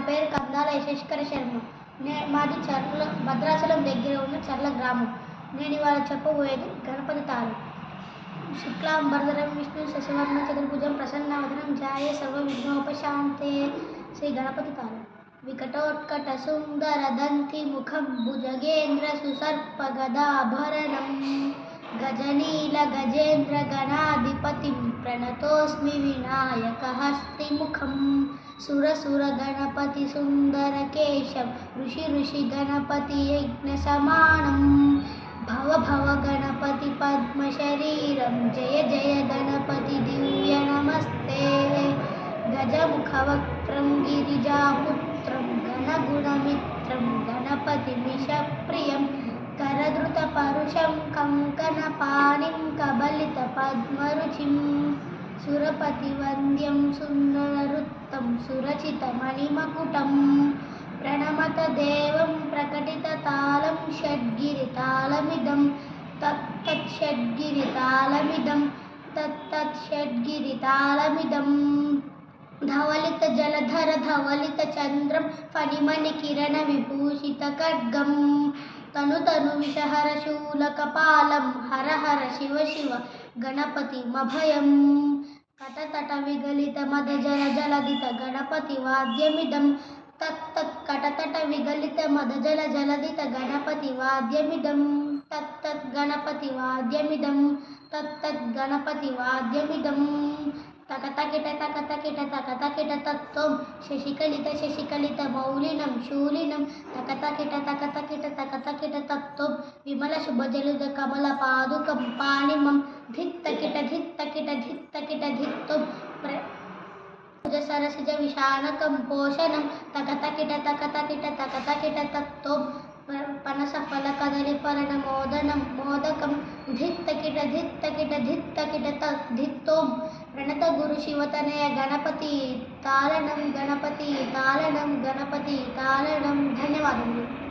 పేరు కందాల యశేశ్వర శర్మ. మాది భద్రాచలం దగ్గర ఉన్న చర్ల గ్రామం. నేను ఇవాళ చెప్పబోయేది గణపతి తాళం. శుక్లాంబరధరం విష్ణు శశివర్ణ చతుర్భుజం ప్రసన్నవదనం ధ్యాయే సర్వవిఘ్నోపశాంతే. శ్రీ గణపతి తాళం. వికటోత్కట సుందర దంతి ముఖం భుజగేంద్ర సుసర్ప గదాభరణం గజనీల గజేంద్ర గణాధిపతిం ప్రణతోస్మి వినాయక హస్తిముఖం. సురసుర గణపతి సుందర కేశం ఋషి గణపతి యజ్ఞ సమానం. భవ భవ గణపతి పద్మ శరీరం జయ జయ గణపతి దివ్య నమస్తే. గజముఖ వక్త్రం గిరిజాపుత్రం గణగుణమిత్రం గణపతి మిషప్రియం. కరధృత పరుషం కంకణ పాణిం కబలిత పద్మరుచిం. సురపతి వంద్యం సుందరరుత్తం సురచిత మణిమకుటం. ప్రణమత దేవం ప్రకటిత తాళం షడ్గిరి తాళమిదం తత్తత్ షడ్గిరి తాళమిదం తత్తత్ షడ్గిరి తాళమిదం. ధవలిత జలధర ధవలిత చంద్రం ఫణిమణి కిరణ విభూషిత ఖడ్గం. తను తను విషహర శూల కపాలం హర హర శివ శివ గణపతి మభయం. కటతట విగలిత మద జల జలదిత గణపతి వాద్యమిదం తత్తత్ కటతట విగలిత మద జల జలదిత గణపతి వాద్యమిదం తత్తత్ గణపతి వాద్యమిదం తత్తత్ గణపతి వాద్యమిదం. తకతకిట తకతకిట తకతకిట తత్వం శశికలిత మౌలినం శూలినం. తకతకిట తకతకిట తకతకిట తత్వం విమల శుభజలుద కమల పాదుకం పాణిమం. ధిత్తకిట ధిత్తకిట ధిత్తకిట ధిత్వం సరసిజ విషాణకం పోషణం. తకతకిట తకతకిట తకతకిట తత్వం పనస ఫల కదలి పరణ మోదనం మోదకం. ధిత్తకిట ధిత్తకిట ధిత్తకిట ధిత్తోం ప్రణత గురు శివతనయ గణపతి తాళనం గణపతి తాళనం గణపతి తాళనం. ధన్యవాదములు.